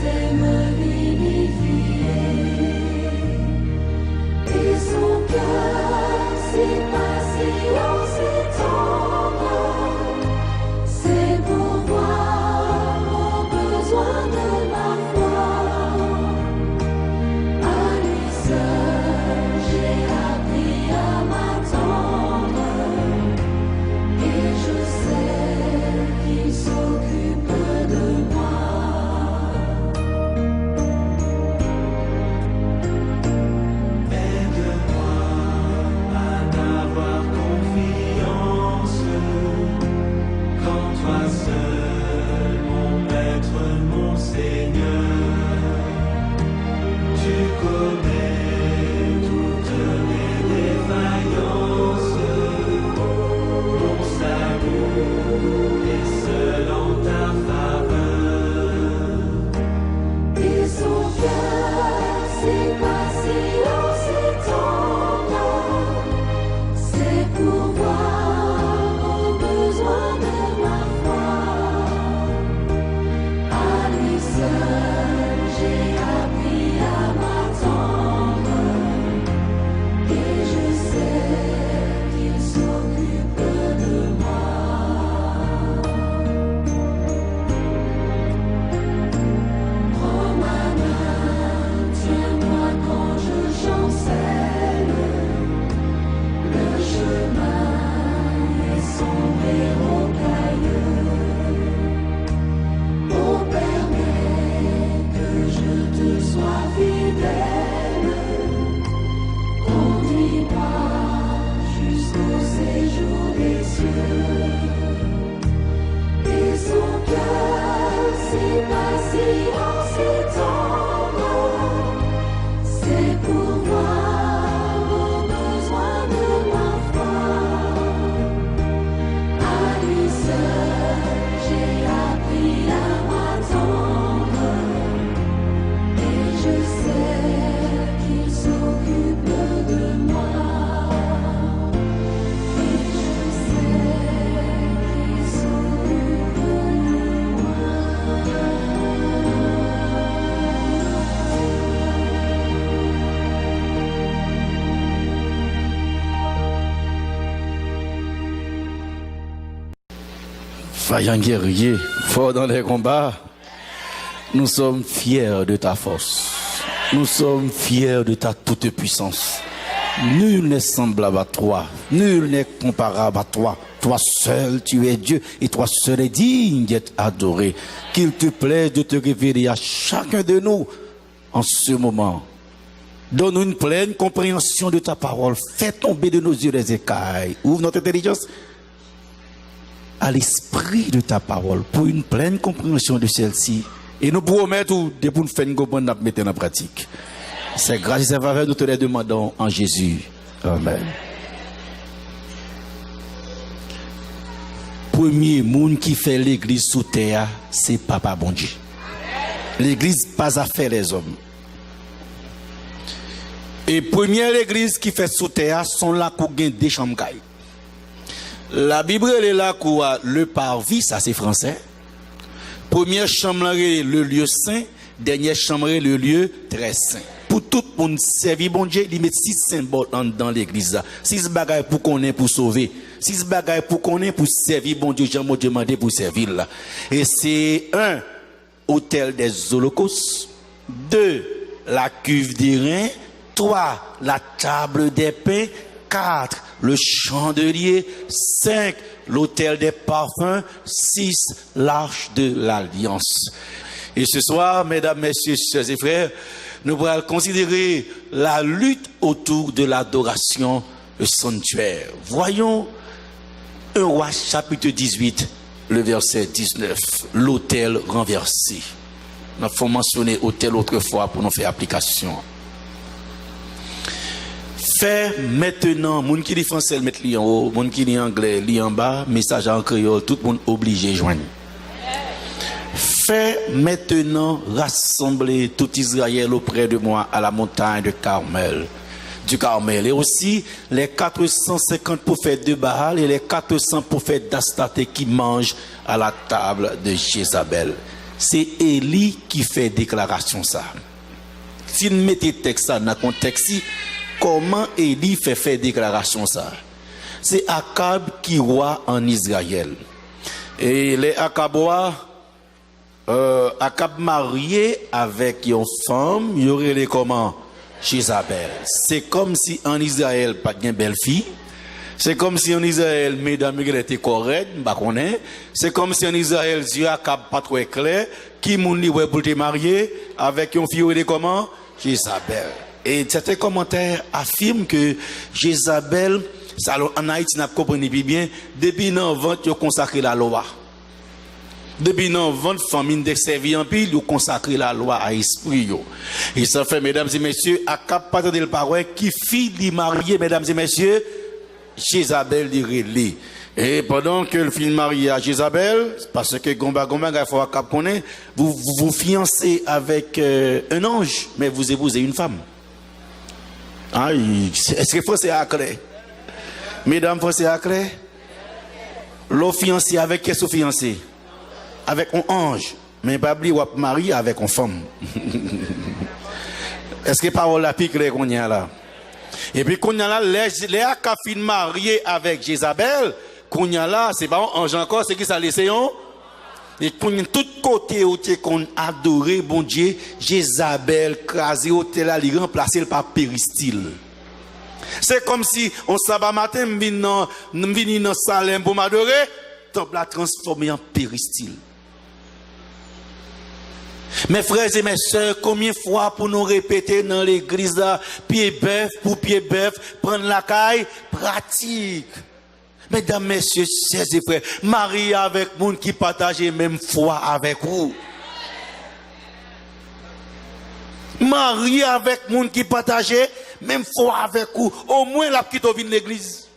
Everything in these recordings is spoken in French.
sait me vivifier. Et son cœur, c'est patience et tendre, c'est pour voir aux besoins de ma foi. À lui seul, j'ai appris à m'attendre, et je sais qu'il s'occupe de moi. Aide-moi à n'avoir confiance qu'en toi seul, mon maître, mon Seigneur. Tu connais toutes mes défaillances, mon salut est seul en ta faveur. Et son cœur, c'est patience et tendre, c'est pour voir aux besoins de ma foi. À lui seul, j'ai appris à m'attendre, et je sais qu'il s'occupe de moi. Prends ma main, tiens-moi quand je chancelle. Le chemin est sombre et rocailleux. Oh, permets que je te sois fidèle. Conduis-moi jusqu'au séjour des cieux. Et son cœur, c'est patience et tendre, c'est pour voir aux besoins de ma foi. À lui seul, j'ai appris à m'attendre, et je sais qu'il s'occupe de moi. Et je sais qu'il s'occupe de moi. Vaillant guerrier, fort dans les combats, nous sommes fiers de ta force. Nous sommes fiers de ta toute-puissance. Nul n'est semblable à toi. Nul n'est comparable à toi. Toi seul, tu es Dieu, et toi seul est digne d'être adoré. Qu'il te plaise de te révéler à chacun de nous en ce moment. Donne-nous une pleine compréhension de ta parole. Fais tomber de nos yeux les écailles. Ouvre notre intelligence à l'esprit de ta parole pour une pleine compréhension de celle-ci. Et nous promettons de nous faire une bonne mettre en pratique. C'est grâce à sa faveur nous te les demandons en Jésus. Amen. Premier monde qui fait l'église sous terre, c'est Papa bon Dieu. L'église pas à faire les hommes. Et première église qui fait sous terre sont là pour gagner des chambres. La Bible elle est là pour le parvis, ça c'est français. Première chambre le lieu saint, dernière chambre le lieu très saint. Pour tout le monde servir bon Dieu, il met 6 symboles dans l'église. 6 bagages pour qu'on ait pour sauver. 6 bagages pour qu'on ait pour servir bon Dieu, j'ai demandé pour servir là. Et c'est 1, autel des holocaustes. 2, la cuve des reins. 3, la table des pains. 4, le chandelier. 5, l'autel des parfums. 6, l'arche de l'alliance. Et ce soir, mesdames, messieurs, chers et frères, nous allons considérer la lutte autour de l'adoration sanctuaire. Voyons 1 Roi chapitre 18, le verset 19, l'autel renversé. Nous avons mentionné autel autrefois pour nous faire application. Fait maintenant, moun qui dit français, le mettre li en haut, moun qui dit anglais, li en bas, message en créole, tout le monde obligé de joindre. Fais maintenant rassembler tout Israël auprès de moi à la montagne de Carmel. Du Carmel. Et aussi les 450 prophètes de Baal et les 400 prophètes d'Astarté qui mangent à la table de Jézabel. C'est Élie qui fait déclaration ça. Si nous mettons le texte dans le contexte, comment Élie fait déclaration ça? C'est Akab qui roi en Israël. Et les Akabois, Akab marié avec une femme, il y aurait les comment? Jézabel. C'est comme si en Israël, pas de belle fille. C'est comme si en Israël, mesdames, elle était correcte, bah connaît. C'est comme si en Israël, Dieu Akab pas trop clair, qui moun li pour te marier avec une fille de comment? Jézabel. Et certains commentaires affirment que Jézabel, ça en Haïti n'a pas compris bien, depuis non vente, il a consacré la loi. Depuis non vente famille de servir en pile, il a consacré la loi à esprit. Et ça fait, mesdames et messieurs, Akab pas de le parole, qui fit li marier, mesdames et messieurs, Jézabel li. Et pendant que le film marié à Jézabel, parce que Gomba, il faut Akab connaît, vous fiancez avec un ange, mais vous épousez une femme. Ah, est-ce qu'il faut c'est à clair? Mesdames, faut c'est à clair? L'eau fiancé avec qu'est-ce que fiancé? Avec un ange. Mais pas oublier ou marié avec une femme. Est-ce que parole la pique qu'on y a là? Et puis qu'on y a là, les Akafin mariés avec Jézabel, qu'on y a là, c'est pas un ange encore, c'est qui ça laissé on? Et qu'on y a tout côté où tu qu'on adoré bon Dieu, Jézabel crasé au tel ali remplacé par péristyle. C'est comme si on sabbat matin m'vini dans Salem pour m'adorer, temple l'a transformé en péristyle. Mes frères et mes sœurs, combien de fois pour nous répéter dans l'église là, pied bœuf pour pied bœuf, prendre la caille, pratique. Mesdames, messieurs, chers et frères, mariez avec monde qui partage même foi avec vous. Mariez avec monde qui partage même foi avec vous. Au moins la petite vient de l'église.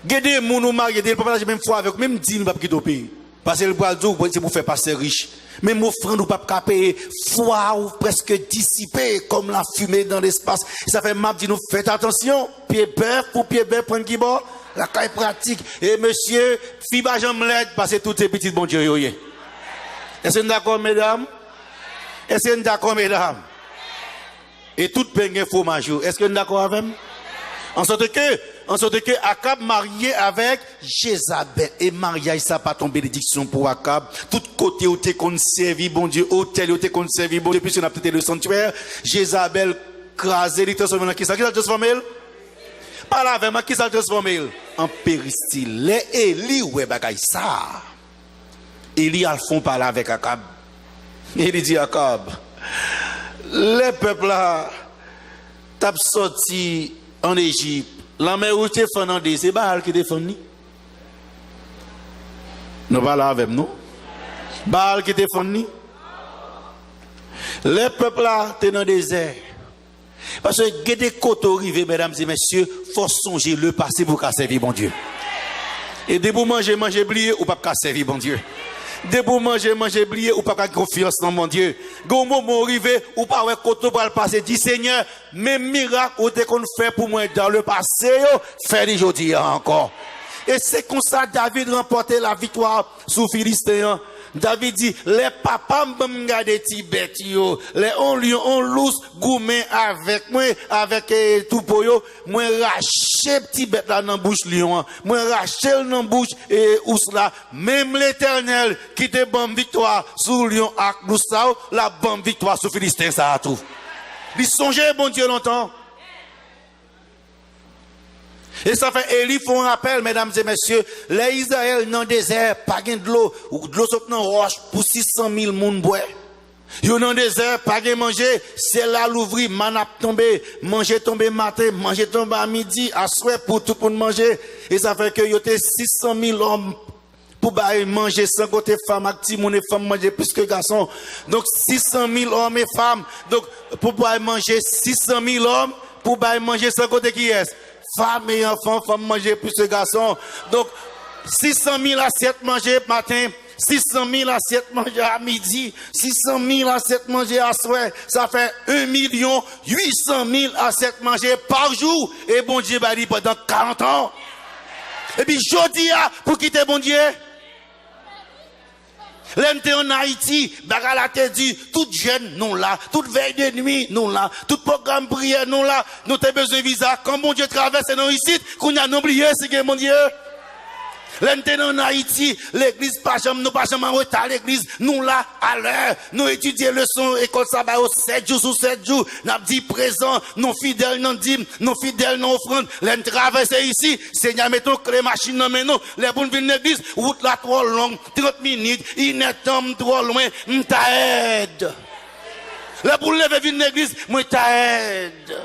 Gardez moun ou marié, il partage même foi avec vous, même dit nous pas quitter au pays. Parce que le bras c'est pour faire passer riche. Même offrande ou pas payer, foi ou presque dissipé comme la fumée dans l'espace. Ça fait map dit nous faites attention, pied bœuf pour pied bœuf prendre qui bon, la caille pratique. Et monsieur, fiba jambe l'aide parce que toutes ces petites bon Dieu yoye. Est-ce que vous d'accord mesdames? Est-ce que vous d'accord mesdames? Et toute peine fromage. Est-ce que vous d'accord avec moi? En sorte que Akab marié avec Jézabel. Et mariage, ça pas ton bénédiction pour Akab. Tout côté où t'es qu'on servi, bon Dieu, hôtel où t'es qu'on servi, bon Dieu, puisqu'on a peut-être le sanctuaire, Jézabel crasé, il transformé en qui ça? Qui ça transformé? Pas là, vraiment, qui ça transformé? En péristyle. Les Élie, ouais, bagay ça. Élie a le fond parler avec Akab. Il dit Akab, les peuples là, t'as sorti en Égypte, la mer où tu es fondé, c'est Baal qui défend ni. Nous parlons avec nous. Baal qui défend ni. Les peuples là, t'es dans le désert. Parce que il y a des côtes arrivées, mesdames et messieurs, faut songer le passé pour qu'à servir bon Dieu. Et dès pour manger, oublier ou pas qu'à servir bon Dieu. Dès pour manger, oublier ou pas qu'à confiance dans mon Dieu. Gon moment arrivé ou pas ouais côté pour le passé, dit Seigneur, même miracle ou te qu'on fait pour moi dans le passé, fais aujourd'hui encore. Et c'est comme ça David remportait la victoire sur Philistéen. David dit, les papas m'ont gardé Tibet, les on lion, on lousse, gourmet avec moi, avec tout pour yo, moi raché Tibet là dans bouche lion, moi raché dans bouche et ous là, même l'Éternel qui te bonne victoire sur lion ak loussao, la bonne victoire sur Philistin ça a tout. Il songeait bon Dieu longtemps. Et ça fait Élie font un rappel, mesdames et messieurs, les Israël dans le désert, pas de l'eau, ou de l'eau saute dans roche pour 600 000 moun boire. Yo dans le désert, pas de manger, c'est là l'ouvrir, manap tomber, manger tomber matin, manger tomber à midi, à souhait pour tout le monde manger. Et ça fait que yo te 600 000 hommes pour manger sans côté femme, active, mon femme manger plus que garçon. Donc 600 000 hommes et femmes, donc pour manger 600 000 hommes, pour manger sans côté qui est? Femmes et enfants, femmes manger plus que garçons. Donc, 600 000 assiettes manger matin, 600 000 assiettes manger à midi, 600 000 assiettes manger à soir. Ça fait 1 800 000 assiettes manger par jour. Et bon Dieu va dire pendant 40 ans. Et puis, jodi a, pour quitter bon Dieu. L'ente en Haïti, bagala te dit, toute jeune, non là, toute veille de nuit, non là, tout programme prière, non là, nous avons besoin de visa. Quand mon Dieu traverse nos ici, qu'on a oublié, c'est que mon Dieu. L'ente en Haïti, l'église, nous pas jamais en retard, l'église, nous là, à l'heure, nous étudions leçon, école sabbat, 7 jours sur 7 jours, nous dit présent, nous fidèles, nous dîmes, nous fidèles, nous offrandes, l'en traverse ici, Seigneur, mettons les machines dans mes noms, les bonnes villes l'église, route là trop longue, 30 minutes, il n'est trop loin, m'taide. Les bonnes lever ville l'église, m'taide.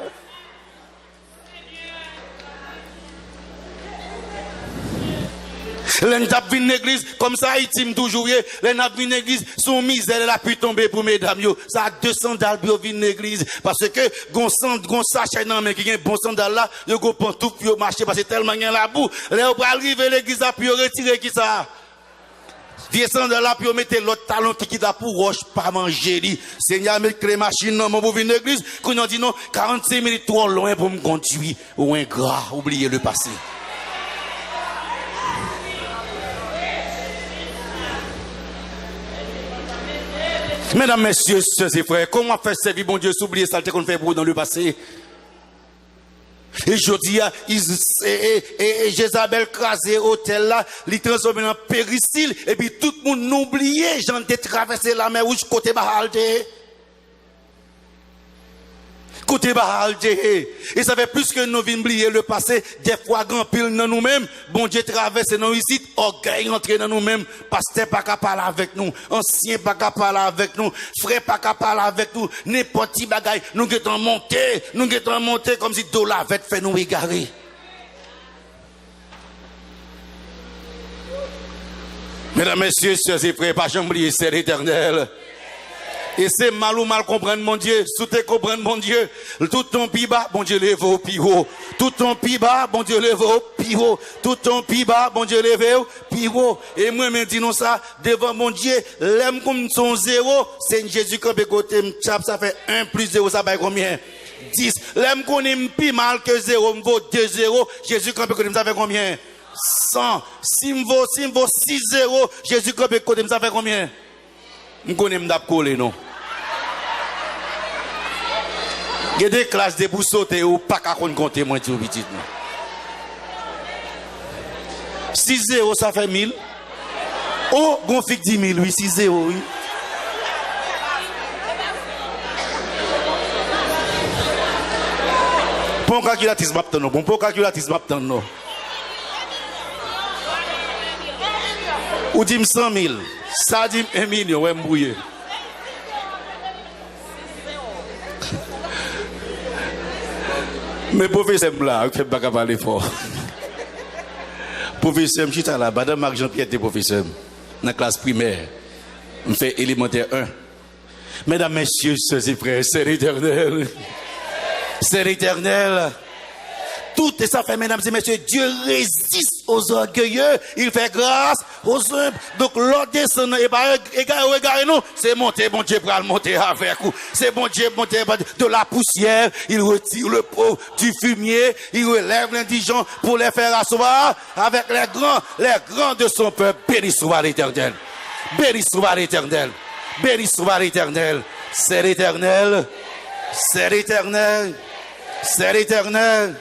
L'en tap vin l'église, comme ça, Haïti toujours, l'en ap vin l'église, son misère, elle a pu tomber pour mesdames, yo. Ça a 200 dalles pour vin l'église. Parce que, gon sachet nan men, qui gen bon sandal là, yo go pantouf, yo marcher, parce que tellement gen la boue. Là, on va arriver l'église, puis yo retirer qui ça? Vieux sandal là, puis yo mette l'autre talon qui da pour roche, pas manger li. Seigneur, mette les machines, non, pour vin l'église, qu'on a dit non, 45 minutes trop loin pour me conduire. Ou un gras, oubliez le passé. Mesdames, messieurs, sœurs et frères, comment faire servir bon Dieu, s'oublier ça qu'on fait pour dans le passé? Et je dis, Jézabel crasé hôtel là, il transformé en péricile, et puis tout le monde oublié, j'en ai traversé la mer rouge côté Bahalte. Côté Bahalte. Et ça fait plus que nous venons oublier le passé, des fois grand pile dans nous-mêmes, bon Dieu traverse nos ici, orgueil entrer dans nous-mêmes, pasteur pas qu'à parler avec nous, ancien pas qu'à parler avec nous, frère pas qu'à parler avec nous, n'importe qui bagaille, nous getons monter comme si de la vête fait nous égarer. Mesdames, messieurs, sœurs et frères, pas jamais oublier, c'est l'éternel. Et c'est mal ou mal comprendre mon Dieu. Sous te comprendre mon Dieu. Tout ton pi bas, bon Dieu lève au pi haut. Tout ton pi bas, bon Dieu lève au pi haut. Tout ton pi bas, bon Dieu lève au pi haut. Et moi, me dis non ça, devant mon Dieu, l'aime comme son zéro, c'est Jésus qui peut côté m'chap, ça fait 1 plus 0, ça fait combien? 10. L'aime qu'on aime plus mal que 0, me vaut 2 0. Jésus qui peut côté ça fait combien? 100. Si me vaut 6 0, Jésus qui peut côté ça fait combien? Je connais m'dap coller non. Il y a des classes de pour sauter ou pas qu'à compter moins tout petit. 6 0 ça fait 1000. Oh, gon fixe 10 000 oui 6 0 oui. Bon calculatrice m'attend non. Bon calculatrice m'attend non. Ou dit 100 000. Ça dit 1 million, ouais, m'brouillé. Mais professeur là, je ne pas parler fort. Professeur, je suis là, madame Marc Jean-Pierre était professeur, dans la classe primaire. Je fais élémentaire 1. Mesdames, messieurs, sœurs et frères, c'est l'éternel. C'est l'éternel. Tout et ça fait, mesdames et messieurs, Dieu résiste aux orgueilleux, il fait grâce aux humbles. Donc, l'ordre descend, et pas égarez nous, c'est monter, bon Dieu, pour le monter avec vous. C'est bon Dieu, monter de la poussière, il retire le pauvre du fumier, il relève l'indigent pour les faire asseoir avec les grands de son peuple. Béni soit l'éternel. Béni soit l'éternel. Béni soit l'éternel. C'est l'éternel. C'est l'éternel. C'est l'éternel.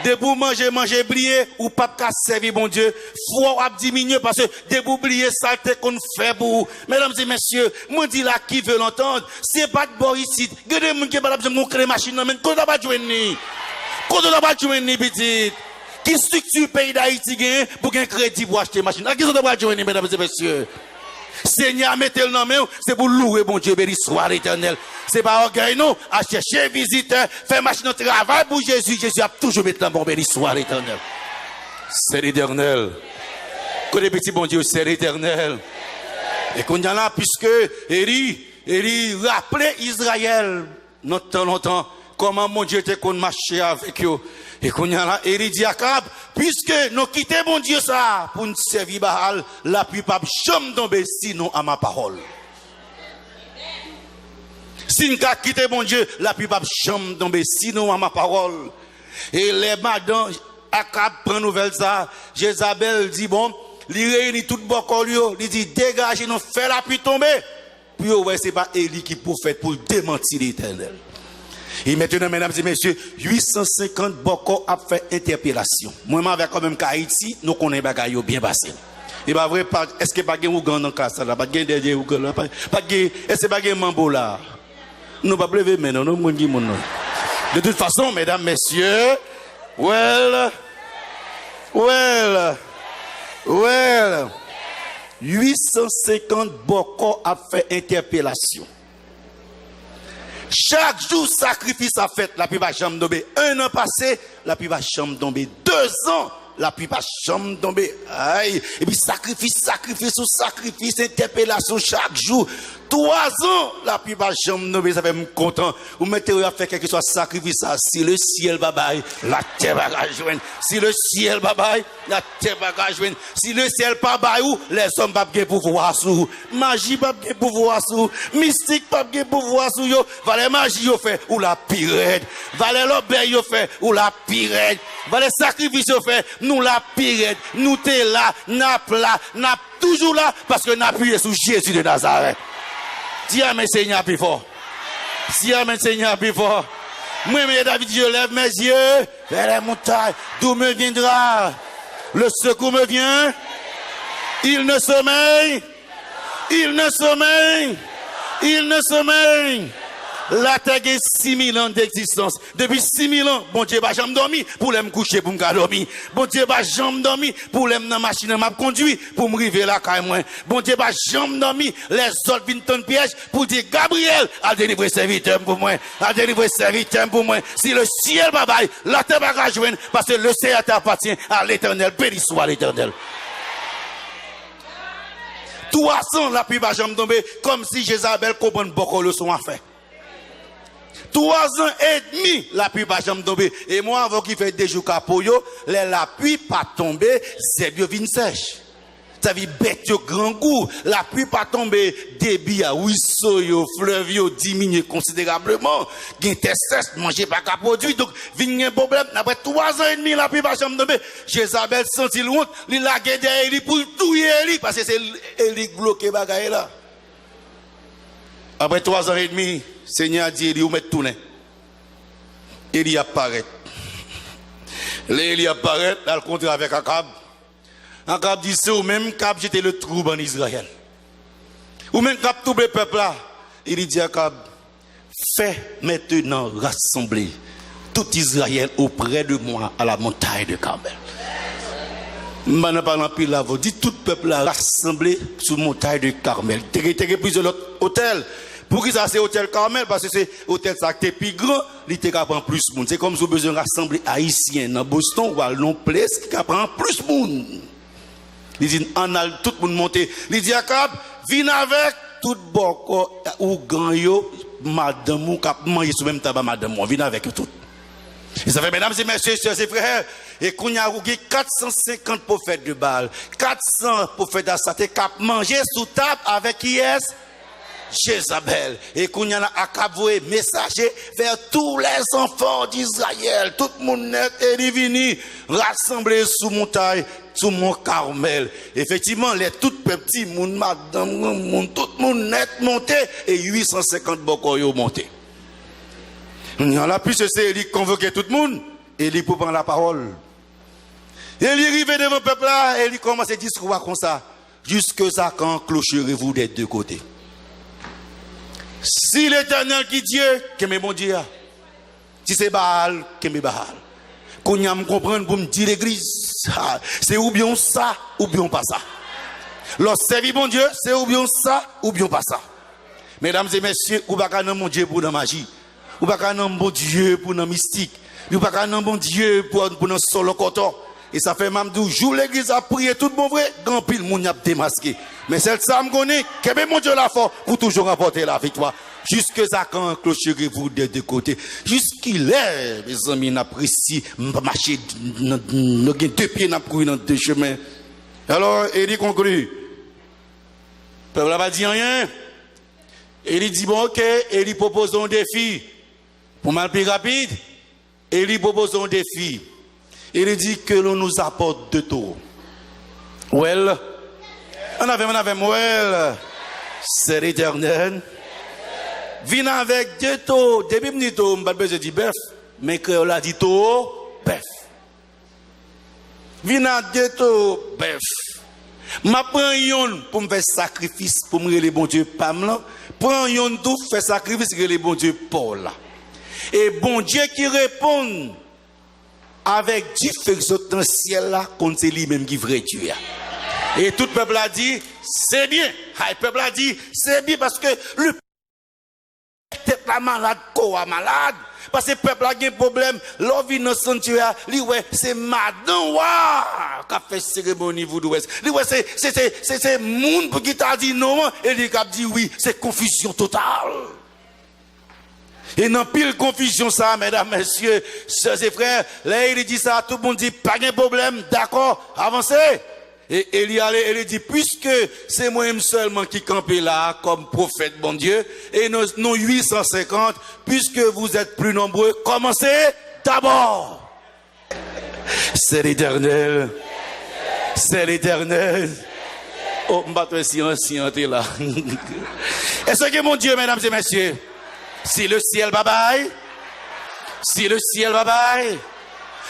Debout manger, briller, ou pas qu'à servir bon Dieu. Faut diminuer parce que debout briller, ça qu'on fait pour vous. Mesdames et messieurs, moi dis là qui veut l'entendre, c'est pas de bon ici. Regardez mon qui pas besoin de créer machine, mais qu'on n'a pas joué ni. Qu'on n'a pas joué ni petit. Qui structure pays d'Haïti gagne pour gagner crédit pour acheter machine. Qui n'a pas joué ni, mesdames et messieurs. Seigneur, mettez-le dans main, c'est pour louer bon Dieu, béni soit l'éternel. C'est pas orgueil, non, à chercher visiteur, faire machine de travail pour Jésus. Jésus a toujours mis dans bon béni soit l'éternel. C'est l'éternel. Que les petits bon Dieu, c'est l'éternel. Et qu'on y a là, puisque Élie rappelait Israël, longtemps, comment mon Dieu était qu'on marchait avec eux. Et qu'on y a là, Élie dit à Akab, puisque nous quittons mon Dieu ça, pour nous servir Baal, la pluie pas jamais tomber sinon à ma parole. Si nous quittons mon Dieu, la pluie pas jamais tomber sinon à ma parole. Et les madame Akab prend nouvelle ça, Jézabel dit bon, il réunit tout bokol yo, il dit dégagez nous fait la pluie tomber. Puis ouais, c'est pas Élie qui prophète pour démentir l'Éternel. Et maintenant, mesdames et messieurs, 850 bokol a fait interpellation. Moi, avec quand même Haïti, nous connaissons bagaille bien passé. Et pas vrai, est-ce que pas de Ougan dans la là, pas de derrière Ougan là, pas de, est-ce que pas de Mambo là? Nous pas lever maintenant, nous mon non. De toute façon, mesdames, messieurs, well, 850 bokol a fait interpellation. Chaque jour, sacrifice a fait, la pluie va jamais tomber. 1 an passé, la pluie va jamais tomber. 2 ans, la pluie va jamais tomber. Aïe. Et puis sacrifice, interpellation chaque jour. 3 ans, la pluie va jamais tomber. Ça fait me content. Vous mettez à faire quelque chose sacrifice. Si le ciel va bailler, la terre va joindre. Si le ciel va bailler, la terre va joindre. Si le ciel pas bailler, les hommes pas de pouvoir sous. Magie pas de pouvoir sous. Mystique pas de pouvoir sous. Valait magie yo fait ou la pirate. Valait l'obéi yo fait ou la pirate. Valait sacrifice yo fait nous la pirate. Nous t'es là, n'a toujours là parce que n'a appuyé sur Jésus de Nazareth. Dis Amen Seigneur plus fort. Dis Amen Seigneur plus fort. Moi, David, je lève mes yeux vers les montagnes. D'où me viendra le secours me vient. Il ne sommeille. La terre a 6000 ans d'existence. Depuis 6000 ans, bon Dieu, jamais dormi pour me coucher pour me dormir. Bon Dieu, jamais dormi pour me dans la machine m'a conduit pour me river là quand même. Bon Dieu, jamais dormi les autres viennent ton piège pour dire Gabriel a délivré serviteur pour moi. Si le ciel va bailler, la terre va joindre parce que le ciel appartient à l'Éternel. Béni soit l'Éternel. 300 la pluie va jamais tomber comme si Jézabel comprend beaucoup le son à faire. 3 ans et demi, la pluie va jamais tomber. Et moi, avant qu'il fait des jours capot, la pluie pas tomber, c'est bien vin sèche. Ça veut bête yo grand goût. La pluie pas tomber, débit à ruisseau yo, fleuve yo diminue considérablement. Gen testesse, manger pas qu'à produit. Donc, vin un problème. Après 3 ans et demi, la pluie va jamais tomber. Jézabel senti le honte, il la guédé, il pour touiller Eli, parce que c'est Eli bloqué bagaille là. Après 3 ans et demi, Seigneur a dit, Eli, vous mettez tout net. Eli apparaît. Eli apparaît, dans le contrat avec Akab. Akab dit, c'est au même cap, j'étais le trouble en Israël. Ou même cap tout le peuple là. Il dit à Akab, fais maintenant rassembler tout Israël auprès de moi à la montagne de Carmel. Maintenant, parlant pile là, vous dites tout le peuple là rassemblé sur la montagne de Carmel. T'es plusieurs autres hôtels. Pour qui ça c'est hôtel Carmel? Parce que c'est hôtel ça qui est plus grand, il te prend plus de monde. C'est comme si vous avez besoin de rassembler Haïtiens dans Boston ou à Long Place qui prend plus de monde. Il dit, on a tout le monde monté. Il dit, Akab, viens avec tout boko ou ganyo, madame ou cap manger sous même tabac madame, viens avec tout. Et ça fait, mesdames et messieurs, chers et frères, et qu'on y a 450 prophètes de Baal, 400 prophètes d'Assate, qui ont mangé sous table avec qui est Jézabel. Et qu'on y a accaboué messager vers tous les enfants d'Israël. Tout le monde net est venu rassembler sous montagne, sous mon Carmel. Effectivement, les tout petits, moun madame, moun, tout le monde net monté et 850 bokoyo monté. On a plus c'est Élie convoqué tout le monde. Élie pour prendre la parole. Élie arrive devant le peuple là. Élie commence à discours comme ça. Jusque ça quand clocherez-vous des deux côtés. Si l'Éternel qui Dieu, que mes bon Dieu. Si c'est Baal, que mes Baal. Qu'on y a me comprendre pour me dire l'église. C'est ou bien ça, ou bien pas ça. Lorsque c'est bon Dieu, c'est ou bien ça, ou bien pas ça. Mesdames et messieurs, ou pas qu'un mon Dieu pour la magie. Ou pas qu'un bon Dieu pour la mystique. Ou pas qu'un bon Dieu pour le solo coton. Et ça fait même 12 jours l'église a prié tout bon vrai, grand pile moun a démasqué. Mais celle ça me connaît, que mon Dieu l'a fort pour toujours remporter la victoire. Jusque ça quand clocherez-vous des deux côtés. Jusqu'il est, mes amis, n'apprécie marcher nous deux pieds n'a pris dans deux chemins. Alors, Élie conclut. Le peuple n'a pas dit rien. Élie dit bon OK, Élie propose un défi. Pour mal plus rapide, Élie propose un défi. Il dit que l'on nous apporte 2 taureaux. Well, on avait, well, c'est l'Éternel. Vine avec Dieu, depuis que je n'ai pas besoin de dire bœuf, mais créole a dit tout, bœuf. Vine avec Dieu, bœuf. Je prends yon pour me faire sacrifice, pour me les bon Dieu, Pamela. Prends yon tout, faire sacrifice, pour les bon Dieu, Paul. Et bon Dieu qui répond avec Dieu fait que dans le ciel là, quand c'est lui-même qui vrai Dieu. Et tout le peuple a dit, c'est bien. Le peuple a dit, c'est bien parce que le tête la malade, quoi malade. Parce que le peuple a un problème. L'homme vient dans le sanctuaire, c'est madame qui a fait cérémonie voudouesse. C'est monde qui t'a dit non, et il a dit oui, c'est confusion totale. Et dans pile confusion ça, mesdames, messieurs, sœurs et frères, là il dit ça, tout le monde dit pas de problème, d'accord, avancez. Et il dit, puisque c'est moi-même seulement qui campais là comme prophète, bon Dieu, et nous 850, puisque vous êtes plus nombreux, commencez d'abord. C'est l'Éternel. C'est l'Éternel. Oh, m'battre si t'es là. Est-ce que mon Dieu, mesdames et messieurs, si le ciel bye-bye, si le ciel bye-bye,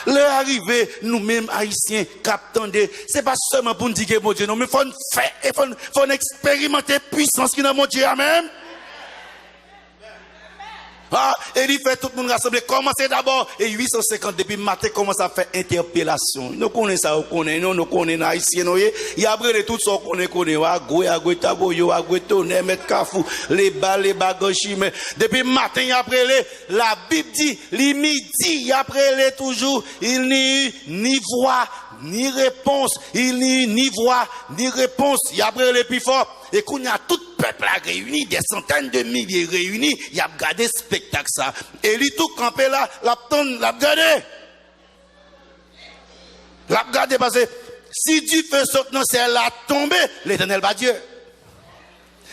leur arrivée, nous-mêmes haïtiens, captandés, c'est pas seulement pour nous dire que mon Dieu, non, mais faut faire, il faut expérimenter puissance qui est dans mon Dieu, amen. Ah, et il fait tout le monde rassembler. Commencez d'abord. Et 850 depuis matin commence à faire interpellation. Nous connaissons ça, nous connaissons haïtiens. Il y a après tout ça qu'on connaît. Agoué, taboyo, agoué, tonnerre, mettre kafou, les balles, les bagages. Depuis matin, après la Bible dit, les midi, après les toujours, il n'y a ni voix, ni réponse. Il n'y a ni voix, ni réponse. Il y a après les plus forts. Et qu'on y a tout le peuple réuni, des centaines de milliers réunis, il y a regardé spectacle ça. Et lui tout campé là, l'a regardé parce que si Dieu fait sortir dans ciel là tomber, l'Éternel va Dieu.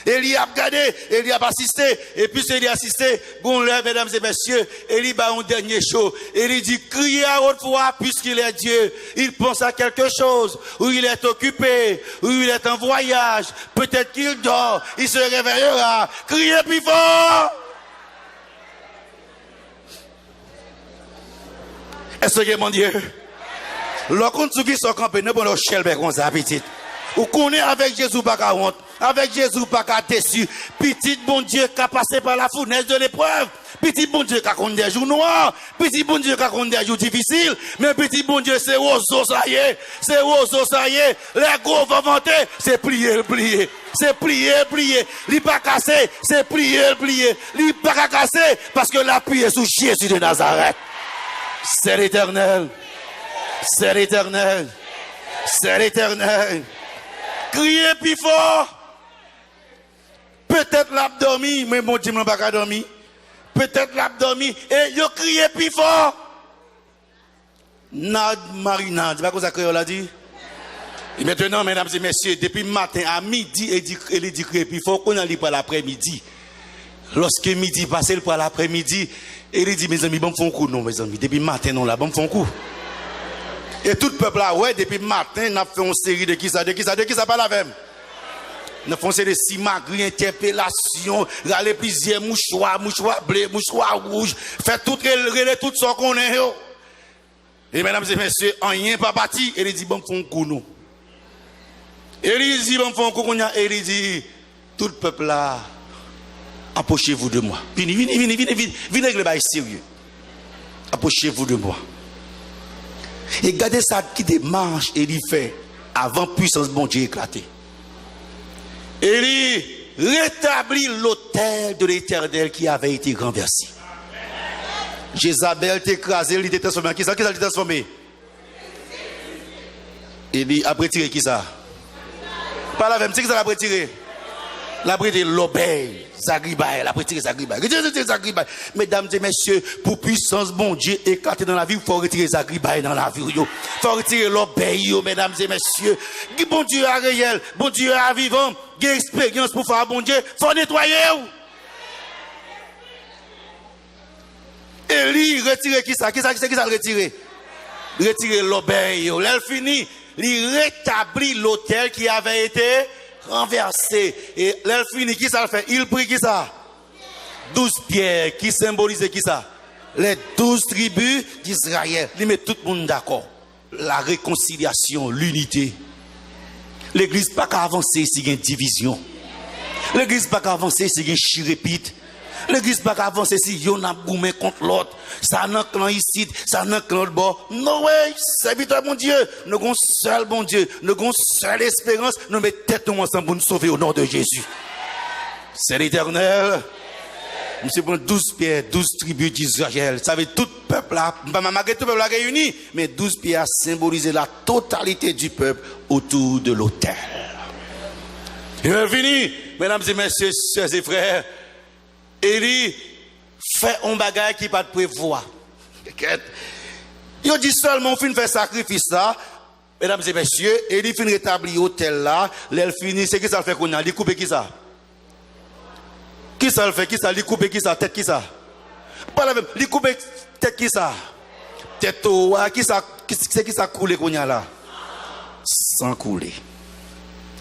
Et il a regardé, et il a assisté, et puis il a assisté, bon là, mesdames et messieurs, et il a un dernier show, et il dit, criez à haute voix, puisqu'il est Dieu, il pense à quelque chose, ou il est occupé, ou il est en voyage, peut-être qu'il dort, il se réveillera, criez plus fort! Est-ce que mon Dieu? Lorsqu'on se dit son campé, ne pas le chelber comme ça, petite. Ou qu'on est avec Jésus, pas qu'à honte. Avec Jésus, pas qu'à déçu. Petit bon Dieu qui a passé par la fournaise de l'épreuve. Petit bon Dieu qui a connu des jours noirs. Petit bon Dieu qui a connu des jours difficiles. Mais petit bon Dieu, c'est oiseau, ça y est. C'est oiseau, ça y est. Les gros vont monter. C'est plier, plier. C'est plier, plier. Li pas cassé. C'est plier, plier. Li pas cassé. Parce que l'appui est sous Jésus de Nazareth. C'est l'Éternel. C'est l'Éternel. C'est l'Éternel. Criez plus fort. Peut-être l'abdomen, mais mon Dieu, je n'ai pas dormi. Peut-être l'abdomen, et yo criez plus fort. Nad marinade, c'est pas comme ça que l'a dit. Et maintenant, mesdames et messieurs, depuis le matin à midi, il dit crier plus fort, qu'on a dit pour l'après-midi. Lorsque midi passé pour l'après-midi, il dit, mes amis, bon, font coup, non, mes amis. Depuis le matin, non, là, bon, font coup. Et tout le peuple là, ouais, depuis le matin, on a fait une série de qui ça pas la même. Nous faisons des simagris, interpellations, râler plusieurs mouchoirs bleus, mouchoirs rouges, faire tout ce qu'on est. Et mesdames et messieurs, rien pas parti, et il dit, bon, font coup, nous. Et il dit, bon, font coup, et il dit, tout le peuple là, approchez-vous de moi. Venez avec le bail sérieux. Approchez-vous de moi. Et gardez ça qui démarche et il fait avant puissance bon Dieu éclater. Et il rétablit l'autel de l'Éternel qui avait été renversé. Jézabel t'écrasé, il était transformé. Qui ça l'a transformé? Et il a retiré qui ça? Pas la même, c'est qui ça l'a retiré? La retiré l'obéi. Zagribaï, la retiré Zagribaï. Mesdames et messieurs, pour puissance, bon Dieu, éclater dans la vie, il faut retirer Zagribaï dans la vie. Il faut retirer l'obéi, mesdames et messieurs. Bon Dieu est réel, bon Dieu est vivant, il y a expérience pour faire bon Dieu, il faut nettoyer. Et lui, retirer qui ça le retirer? Retirer l'obéi. Là, il finit. il rétablit l'autel qui avait été renversé. Et là, il finit, qui ça le fait? Il prie qui ça? 12 pierres, qui symbolisent qui ça? Les 12 tribus d'Israël. Il met tout le monde d'accord. La réconciliation, l'unité. L'église pas qu'à avancer si il y a une division. L'église pas qu'à avancer si il y a une chirépite. L'église pas qu'à avancer si il y en a boumé contre l'autre. Ça n'a qu'un ici, ça n'a qu'un l'autre bord. Non, ouais, serviteur mon Dieu. Nous avons seul bon Dieu. Nous avons seule espérance. Nous mettons tête ensemble pour nous sauver au nom de Jésus. C'est l'Éternel. Monsieur prend 12 pierres, 12 tribus d'Israël. Ça veut tout peuple là, malgré tout peuple là réuni, mais 12 pierres symboliser la totalité du peuple autour de l'autel. Il est fini, mesdames et messieurs, sœurs et frères. Élie fait un bagage qui pas de prévoir. Il dit seulement fin faire sacrifice là, mesdames et messieurs, Élie fin rétablir l'autel là, l'elle finit, c'est qui ça fait qu'on a, il coupe qui ça? Qui ça le fait? Qui ça? Il coupe qui ça? Tête qui ça? Pas la même. Il coupe tête qui ça? Tête au qui ça? C'est qui ça coule qu'on y a là? Sans couler.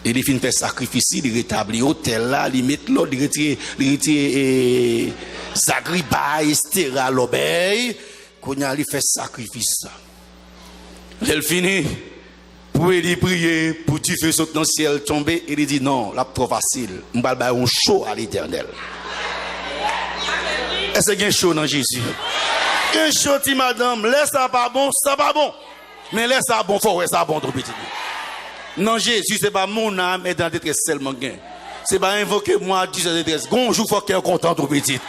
Et il finit faire sacrifice, il rétablit l'autel là, il met l'autre, il retire Zagriba, etc. l'obéi. Qu'on y a, il fait sacrifice. Elle finit. Pour lui prier, pour du feu sauter dans le ciel tomber, il dit non, la trop facile. On va faire un show à l'Éternel. Est-ce qu'il y a un show dans Jésus? Un show, dit madame, laisse ça pas bon, ça pas bon. Mais laisse ça bon, faut ça bon, trop petit. Non, Jésus, c'est pas mon âme est dans la détresse seulement. C'est pas invoquer moi, Dieu de détresse. Bonjour, faut qu'il est content, trop petit.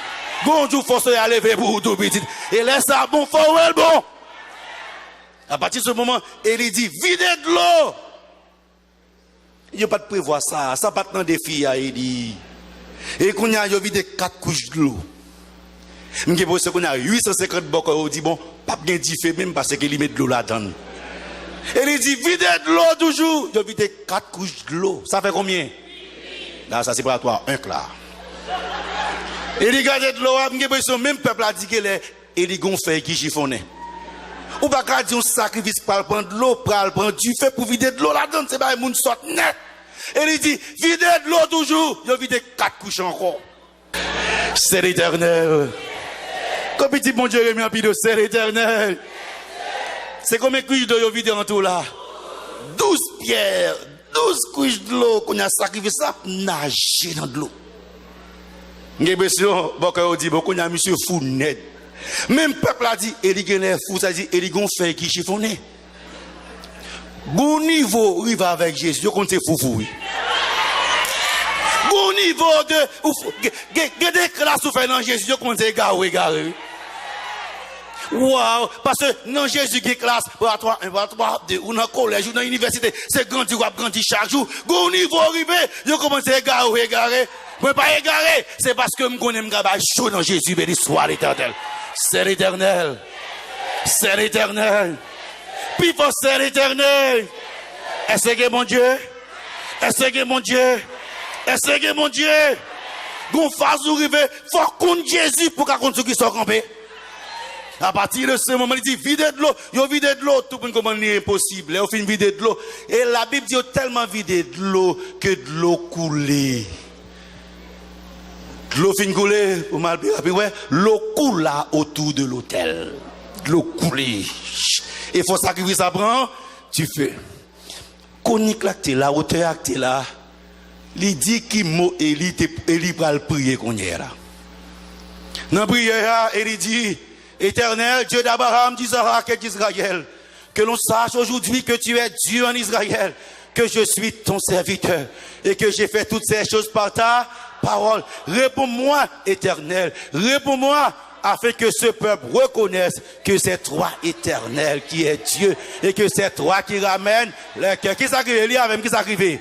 Bonjour, faut se lever pour tout petit. Et laisse ça bon, faut le bon. À partir de ce moment, Élie dit, videz de l'eau. Il n'y a pas de prévoir ça. Ça pas de défi à Élie. Et qu'on a vidé 4 couches de l'eau. Je pense qu'on a 850 bocs. On dit, bon, pas bien diffé même parce qu'il met de l'eau là-dedans. Élie dit, videz de l'eau toujours. Il a vidé 4 couches de l'eau. Ça fait combien? Là, ça c'est pour toi, un quart. Élie garde de l'eau. Je pense que même peuple a dit que Élie gonfle qui chiffonait. Ou pas qu'à dire un sacrifice pour prendre de l'eau, pour prendre du feu pour vider de l'eau là-dedans, c'est pas un monde sort net. Et il dit, videz de l'eau toujours. Il a vidé 4 couches encore. C'est l'Éternel. Comme petit bon Dieu, Rémi Ampido, c'est l'Éternel. C'est combien de couches d'eau il a vidé en tout là? 12 pierres, 12 couches de l'eau qu'on a sacrifié ça, nager dans de l'eau. J'ai l'impression, bon, dit, bon, qu'on a monsieur fou net. Même peuple a dit, Élie est fou, ça dit, Élie fait qui chiffonné. Bon niveau, il va avec Jésus, je compte fou. Bon niveau de, des classes où fait dans Jésus, je compte égaré. Wow, parce que dans Jésus qui classe, pour 3, 2, ou dans le collège, ou dans l'université, c'est grandi chaque jour. Bon niveau arrivé, je commence à égarer. Mais pas égaré, c'est parce que je connais mon travail chaud dans Jésus, béni soit l'Éternel. C'est l'Éternel. C'est l'Éternel. Puis faut c'est l'Éternel. Est-ce que mon Dieu? Est-ce que mon Dieu? Est-ce que mon Dieu? Gon phase où rive, faut qu'on Jésus pour qu'on compte ceux qui sont campés. À partir de ce moment, il dit videz de l'eau. Yo videz de l'eau, tout le monde comment c'est impossible. On finit vider de l'eau. Et la Bible dit tellement vidé de l'eau que de l'eau coulée. L'eau fin coulée, pour mal dire, ouais, l'eau coule là autour de l'autel. L'eau coulée. Et faut sacrifier ça prend, tu fais. Conique là, t'es là, hauteur t'es là. Il dit qu'il mot Élie va le prier qu'on y est là. Dans la prière, il dit, Éternel, Dieu d'Abraham, d'Isaac et d'Israël, que l'on sache aujourd'hui que tu es Dieu en Israël, que je suis ton serviteur et que j'ai fait toutes ces choses par ta parole. Réponds-moi, Éternel, réponds-moi, afin que ce peuple reconnaisse que c'est toi, Éternel, qui est Dieu, et que c'est toi qui ramène le cœur. Qui s'arrive, il y a même qui s'arrive.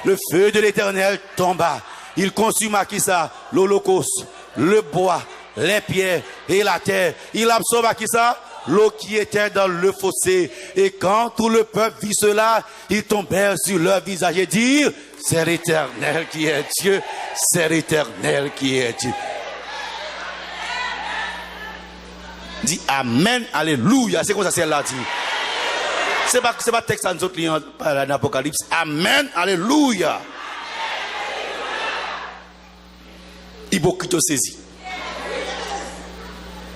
Le feu de l'Éternel tomba. Il consuma qui ça? L'holocauste, le bois, les pierres et la terre. Il absorba qui ça? L'eau qui était dans le fossé. Et quand tout le peuple vit cela, ils tombèrent sur leur visage et dirent, c'est l'Éternel qui est Dieu, c'est l'Éternel qui est Dieu. Dit Amen, Alléluia. C'est comme ça celle-là dit. C'est pas texte à nous autres liés par l'Apocalypse. Amen. Alléluia. Hypocrite saisi.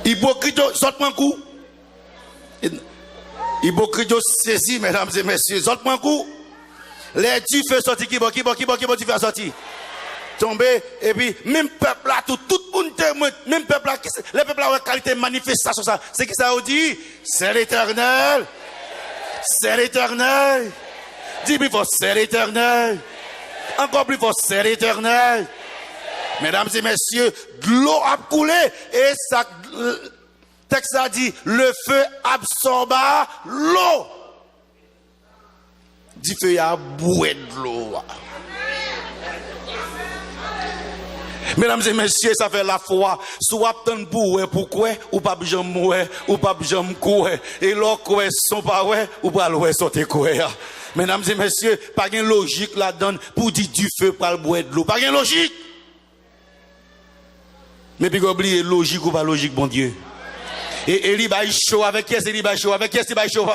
Hypocrite, sorte-moi coup. Hypocrite saisi, mesdames et messieurs, sorte-moi coup. Les Dieu fait sortir qui bon, tu fais sortir. Tomber, et puis, même peuple là, tout le monde témoin, même peuple là, les peuples là ont qualité manifestation, ça. C'est qui ça vous dit? C'est l'Éternel. C'est l'Éternel. Dis plus fort, c'est l'Éternel. Encore plus fort, c'est l'Éternel. Mesdames et messieurs, de l'eau a coulé et ça, le texte a dit, le feu absorba l'eau. Du feu a boué de l'eau. Mesdames et messieurs, ça fait la foi. Soit tant pour pourquoi ou pas jamais ou pas jamais quoi et l'autre quoi sont pas ouais ou pas l'ouest sauter quoi. Mesdames et messieurs, pas de logique là-dedans pour dire du feu pour le boire de l'eau. Pas de logique. Mais puis oublier logique ou pas logique, bon Dieu. Et il va chaud avec qui est-ce qu'il va chaud? Avec qui est-ce qu'il va chaud?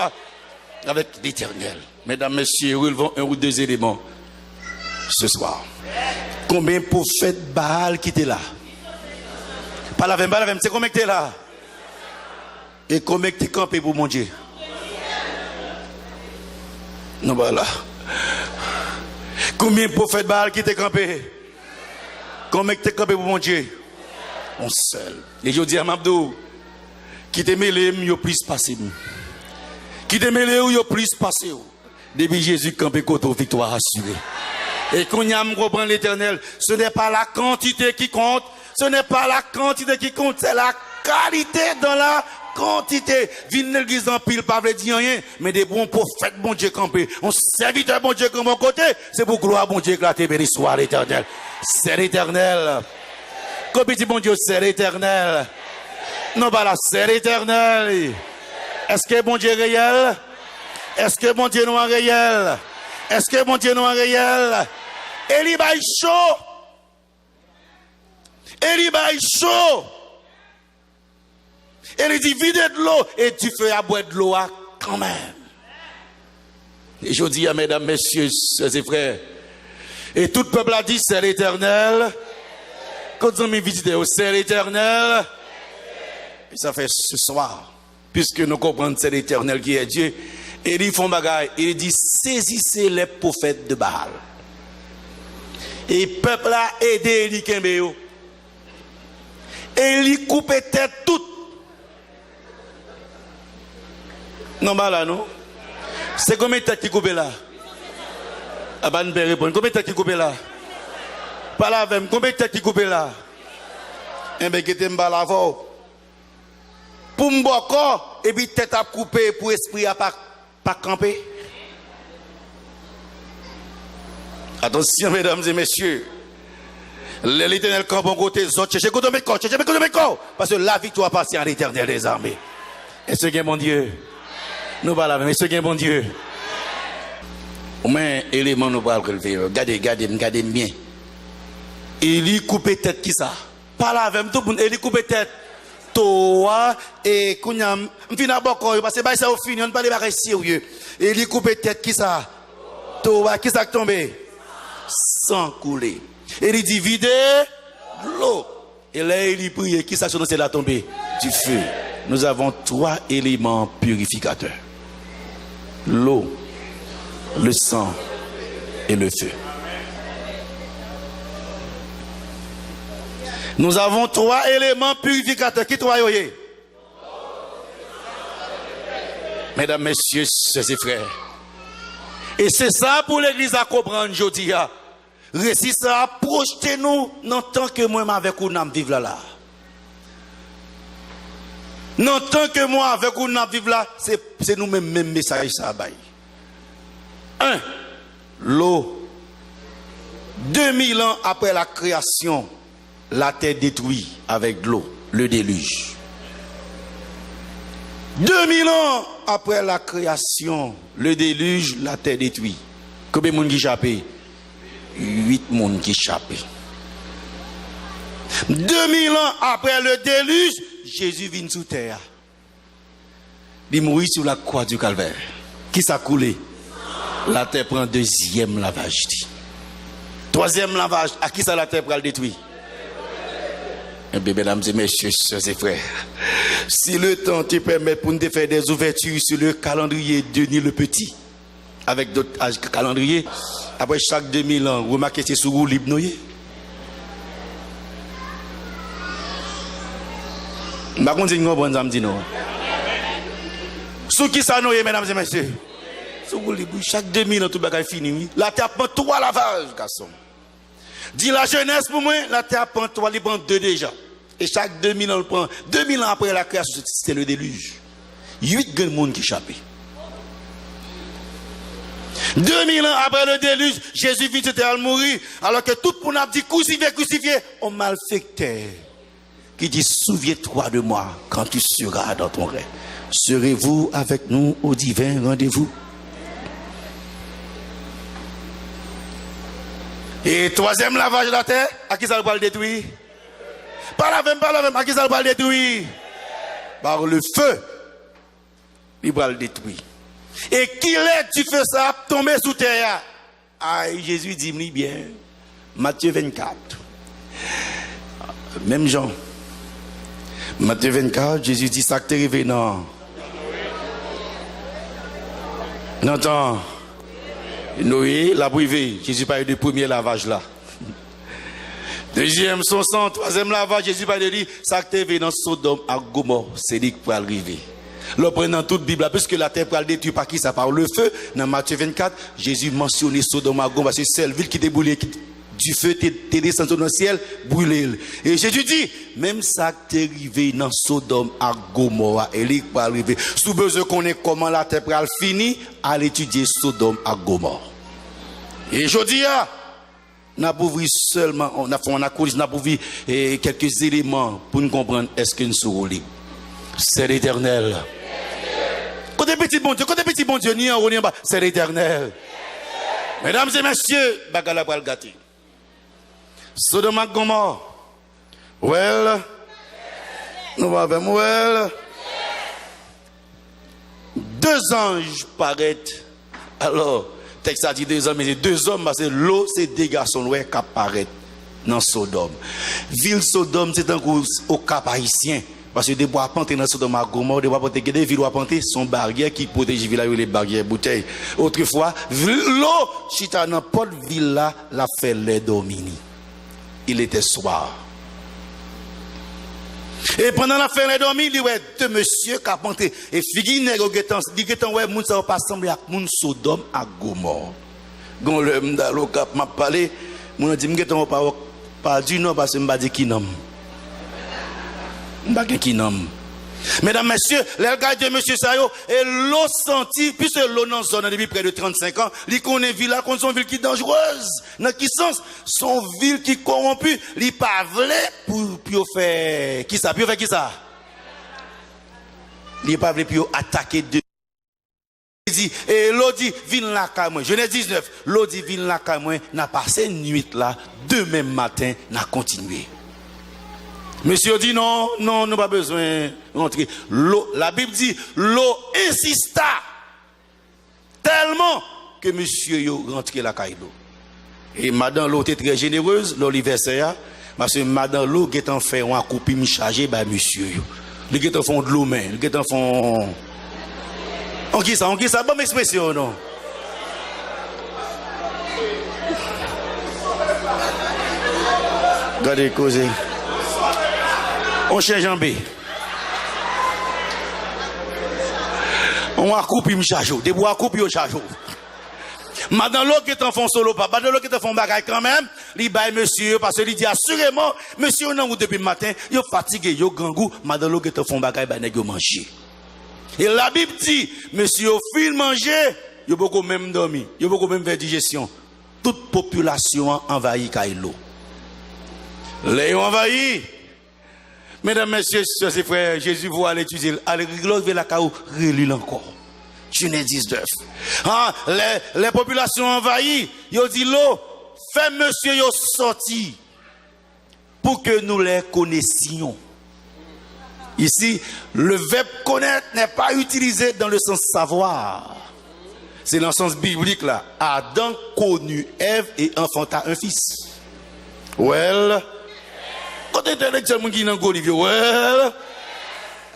Avec l'Éternel. Mesdames, messieurs, relevons un ou deux éléments ce soir. Combien de prophètes Baal qui étaient là? Pas la même, c'est combien qui étaient là? Et combien qui étaient campés pour mon Dieu? Non, voilà. Combien de prophètes Baal qui étaient campés? Combien qui étaient campés pour mon Dieu? On seul. Et je dis à Mabdou, qui te mêlé, yo plus passé. Qui te mêlé ou yo plus passé. Depuis Jésus campé côté victoire assurée. Et qu'on y a comprendre l'Éternel, ce n'est pas la quantité qui compte, ce n'est pas la quantité qui compte, c'est la qualité dans la quantité. Vine l'église en pile, pas veut dire rien, mais des bons prophètes, bon Dieu campé, on serviteur bon Dieu comme mon côté, c'est pour gloire bon Dieu éclater, béni soit l'Éternel. C'est l'Éternel. Comme dit bon Dieu, c'est l'Éternel. Non, pas là, c'est l'Éternel. Est-ce que bon Dieu est réel? Est-ce que bon Dieu non est réel? Est-ce que bon Dieu non est réel? Et il va chaud. Et il va chaud. Et il dit vide de l'eau et tu fais à boire de l'eau quand même. Et je dis à mesdames, messieurs, sœurs et frères, et tout le peuple a dit c'est l'Éternel. Quand ils ont mis visiter, c'est l'Éternel. Et ça fait ce soir, puisque nous comprenons c'est l'Éternel qui est Dieu. Et ils font bagaille. Il dit saisissez les prophètes de Baal. Et le peuple a aidé Eli Kembeo. Et il coupe tête toute. Non, bah là, non? C'est combien de têtes qui coupe là? Ah, bah, nous pouvons répondre. Combien de têtes qui coupe là? Pas là, même. Combien de têtes qui coupe là? Eh bien, qui était m'bala fort. Pour m'boko, et puis tête à couper pour esprit à pas camper. Attention, mesdames et messieurs. L'Éternel camp bon côté, cherchez côté mes corps, parce que la victoire appartient à l'Éternel des armées. Et ce qui est mon Dieu, nous parlons, mais ce qui est mon Dieu. Au moins, élément nous parlons relever. Regardez bien. Il coupe tête qui ça? Pas là avec tout le monde, il coupe tête. Toi et Kounyam, m'fina boko parce que bah ça au fini, on ne parle pas sérieux. Et il coupe tête qui ça? Toi qui ça tombé? Sans couler. Et il dit videz l'eau. Et là il prie qui ça c'est la tombée du feu. Nous avons trois éléments purificateurs. L'eau, le sang et le feu. Nous avons trois éléments purificateurs. Qui trois yoye? Mesdames, messieurs, sœurs et frères. Et c'est ça pour l'église à comprendre aujourd'hui. Récit ça projeter nous dans tant que moi avec vous nous vivons là. Non tant que moi avec vous nous vivons là, c'est nous même message ça bail. 1. L'eau. 2000 ans après la création, la terre détruite avec de l'eau, le déluge. 2000 ans après la création, le déluge, la terre détruite. Combien de monde qui échappé? 8 personnes qui échappé. 2000 ans après le déluge, Jésus vient sous terre. Il mourit sur la croix du calvaire. Qui ça coulé? La terre prend deuxième lavage. Dit. Troisième lavage, à qui ça la terre prend le détruire? Eh bien, mesdames et messieurs, soeurs et frères, si le temps te permet pour nous de faire des ouvertures sur le calendrier Denis le Petit, avec d'autres calendriers, après chaque 2000 ans, remarquez c'est sous roue libre noyé. Par contre, c'est une bonne dit non. Sous qui ça noyé, mesdames et messieurs? Sous roue libre, chaque 2000 ans, tout le monde fini. La terre prend 3 lavages, garçon. Dis la jeunesse pour moi, la terre prend 3, elle prend 2 déjà. Et chaque 2000 ans, elle prend 2000 ans après la création, c'est le déluge. 8 grands monde qui échappent. 2000 ans après le déluge, Jésus vit à mourir, alors que tout le monde a dit crucifié, crucifié. On malfectait qui dit souviens-toi de moi quand tu seras dans ton rêve. Serez-vous avec nous au divin rendez-vous? Et troisième lavage de la terre, à qui ça va le détruire? Pas la même, à qui ça va le détruire? Par le feu, il va le détruire. Et qui est tu fais ça, tomber sous terre? Aïe, Jésus dit bien. Matthieu 24. Même Jean. Matthieu 24, Jésus dit ça que t'es arrivé, non. Non, Noé l'a privé. Jésus parle du premier lavage là. Deuxième, son sang. Troisième lavage, Jésus parle de lui. Ça que t'es arrivé dans Sodome à Gomorrhe, c'est lui qui peut arriver. Là, prenant toute la Bible, puisque la terre peut le détruire par qui ça par le feu. Dans Matthieu 24, Jésus mentionnait Sodome à Gomorrhe, c'est celle ville qui était brûlée, du feu t'es descendu dans le ciel, brûlé. Et Jésus dit, même ça qui est arrivé dans Sodome à Gomorrhe, elle est pas arrivé. Sous besoin qu'on ait comment la terre pral fini, à l'étudier Sodome à Gomorrhe. Et je dis, on a ouvert seulement, on a ouvert quelques éléments pour nous comprendre est-ce que nous sommes libres. C'est l'Éternel. Côté petit bon Dieu, ni en haut ni en bas, c'est l'Éternel. Mesdames et messieurs, bagala pral gâté. Sodome et Gomorrhe. Well. Nous avons well. 2 anges paraissent. Alors, texte a dit 2 hommes, mais c'est 2 hommes parce que l'eau, c'est des garçons qui apparaissent dans Sodome. Ville Sodome, c'est un coup au Cap haïtien. Parce que des bois pantés dans Sodome et Gomorrhe, des bois pantés, des villes pantés sont barrières qui protègent les villes, les barrières bouteilles. Autrefois, l'eau, chita dans pas de ville là, la fait les domini. Il était soir. Et pendant la fin les domini, il y a 2 messieurs qui ont panté. Et figine, il y a ouais, moun ça pas semblé à moun Sodome à Gomorre. Gon le m'dalo cap m'a parlé, moun dit m'geton pas du non parce que m'a dit qui nomme. Mesdames, messieurs, les gars de monsieur Sayo, et l'eau senti, puisque l'eau dans zone depuis près de 35 ans, il connaît ville là, son ville qui est dangereuse. Dans quel sens? Son ville qui est corrompue, il pas voulu pour faire, qui ça? Pour faire qui ça? Il pas voulu pour attaquer de. Il dit, et l'eau dit, viens là, qu'à moi. Genèse 19, l'eau dit, viens là, qu'à moi, n'a passé une nuit là, demain matin, n'a continué. Monsieur dit non, nous n'avons pas besoin de rentrer. La Bible dit, l'eau insista tellement que monsieur est rentré la caille d'eau. Et madame l'eau était très généreuse, l'olivier, parce que madame l'eau est en fait un coupé chargé par monsieur. Il est en fond de l'eau, mais il est en fond. On dit ça, bonne expression, non? Regardez, causer. On change en B. On a coupé, il me charge. Des bois coupés, il charge. Madame l'eau qui est en fond solo, papa, madame l'eau qui est en fond bagaille quand même, il baille monsieur, parce qu'il dit assurément, monsieur, on a depuis le matin, il est fatigué, il est grand goût, madame l'eau qui est en fond bagaille, il a mangé. Et la Bible dit, monsieur, au fil manger, il a beaucoup même dormi, il a beaucoup même fait digestion. Toute population envahit l'eau. Les envahis. Mesdames, messieurs, soeurs et frères, Jésus voit l'étudier. Allez, glorifier la caou, relire encore. Genèse 19. Les populations envahies, ils ont dit l'eau, fait monsieur, ils sorti pour que nous les connaissions. Ici, le verbe connaître n'est pas utilisé dans le sens savoir. c'est dans le sens biblique là. Adam connut Ève et enfanta un fils. Well. Quand intellectuel qui dans Olivier, well.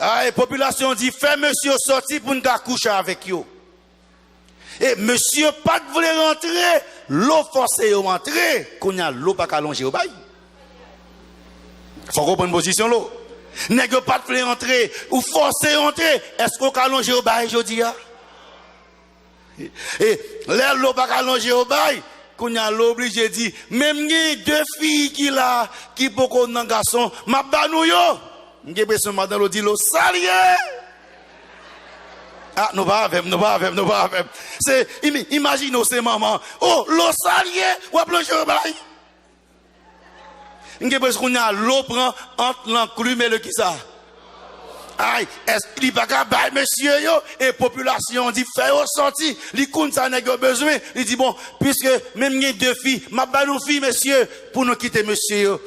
Ah, et population dit, fait monsieur sortir pour nous coucher avec yo. Et monsieur pas voulait rentrer, l'eau forcé yo rentrer, qu'on y a l'eau pas callonger au bail. Faut comprendre position l'eau. Nèg pas voulait rentrer ou forcer rentrer, est-ce qu'on callonger au bail jodi a? Et là l'eau pas callonger au bail, qu'on y a l'obligé dit, même deux filles qui là qui beaucoup nan garçon, m'a banou yo. M'gé besoin madame l'eau dit l'eau salier. Ah, nous pas avec. C'est, imagine, c'est maman. Oh, l'eau salier, ou à plonger au bail. M'gé besoin qu'on a l'eau prend entre l'enclume et le qui ça. Aïe, est-ce qu'il pas qu'à bail, monsieur, yo, et population dit, fait au sorti, li koun ça n'a besoin. Il dit, bon, puisque même y a deux filles, ma banou fille, monsieur, pour nous quitter, monsieur, yo.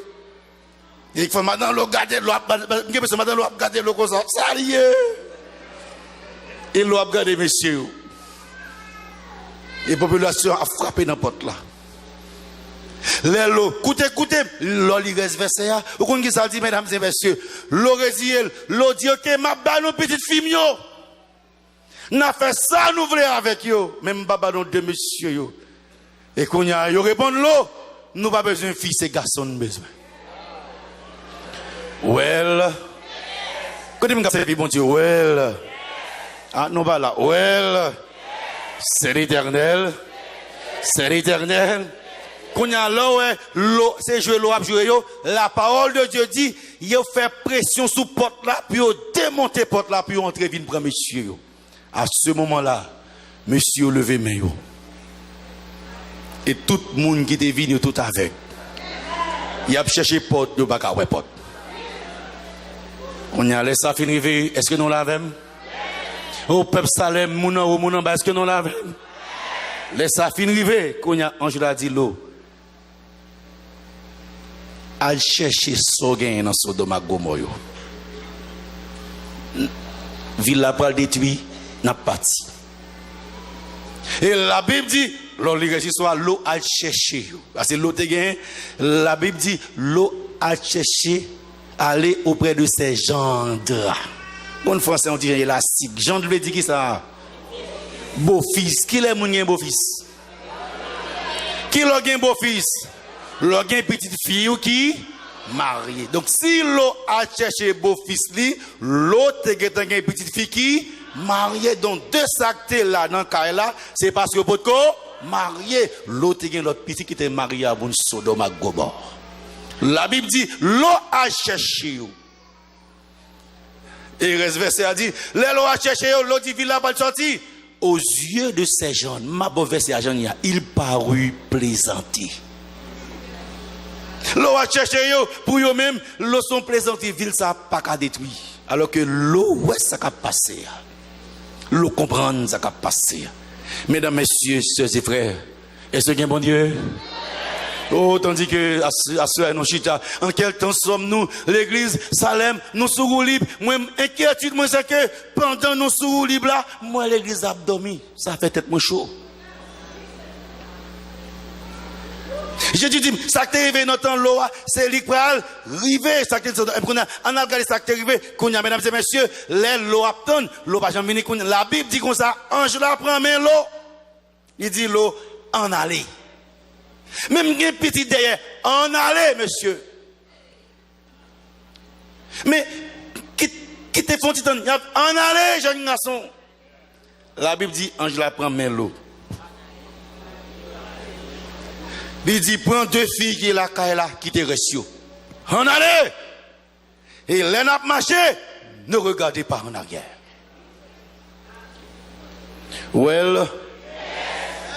Il faut maintenant le garder, maintenant le garder le comme ça. Salier. Et l'eau a regardé, messieurs. Et la population a frappé dans la porte là. L'eau, écoutez, l'eau li reste versé. Vous comprenez ça dit, mesdames et messieurs. L'eau résille, l'eau dit, ok, ma balle, nos petites filles, yo. N'a fait ça, nous voulons avec yo. Même baba, nos deux messieurs, yo. Et qu'on y a, yo répond l'eau. Nous pas besoin de filles, c'est garçons, besoin. Well. Quand tu me dis, bon Dieu, well. Ah, non, pas là. Well. C'est l'éternel. C'est l'éternel. Quand y a l'eau, c'est jouer l'eau à jouer. La parole de Dieu dit, il fait pression sous porte là, puis il démonte porte là, puis il entre vite prendre monsieur. À ce moment-là, monsieur levé main. Et tout le monde qui est venu tout avec. Il a cherché porte, de baka ouais porte. On y a laissé ça finir. Est-ce que nous l'avons? Au peuple Salem, mounan, est-ce que nous l'avons? Laissez ça finir. Qu'on y a, Angela a dit l'eau. Al chercher son gain dans Sodome et Gomorrhe. Ville la pral détruit, n'a pas parti. Et la Bible dit, l'eau al chercher. Parce que l'eau te gain, la Bible dit, l'eau al chercher. Aller auprès de ses gendres. Bon français, on dit élastique. Gendre veut dire qui ça? Beau-fils. Qui est mon beau-fils? Qui est beau-fils? L'on gagne petite fille ou qui? Mariée. Donc si l'on a cherché beau-fils, l'autre gagne petite fille qui? Mariée. Donc deux actes là dans le cas là, c'est parce que pour marié. L'autre gagne l'autre petit qui était marié à bon Sodome et Gomorrhe. La Bible dit, l'eau a cherché. Et le verset a dit, l'eau a cherché, l'eau dit, il n'a pas sorti. Aux yeux de ces gens, ma bonne verset à Jean, il parut plaisanter. L'eau a cherché, pour eux-mêmes, l'eau sont plaisantés, ville ça pas qu'à détruire. Alors que l'eau, ouais, ça a passé. L'eau comprendre, ça a passé. Mesdames, messieurs, sœurs et frères, est-ce que bon Dieu? Oh, tandis que, à ceux nos chita, en quel temps sommes-nous, l'église, Salem, nous sommes libres. Moi, inquiétude, moi, c'est que, pendant nous sommes libres là, moi, l'église a dormi. Ça fait tête moi chaud. Je dis, ça qui est arrivé dans temps l'eau, c'est l'Iqbal, rivé, ça qui est arrivé, on a regardé ça qui est arrivé, qu'on a, mesdames et messieurs, l'eau a tonne, l'eau va jamais venir, la Bible dit comme ça, ange la prend, mais l'eau, il dit l'eau, en aller. Même un petit derrière, en aller, monsieur. Mais, qui te font titan, en aller, jeune garçon. La Bible dit, ange la prend, mais l'eau. Il dit, prends deux filles qui est là, qui te restent. En aller. Et les n'a marché, ne regardez pas en arrière. Well,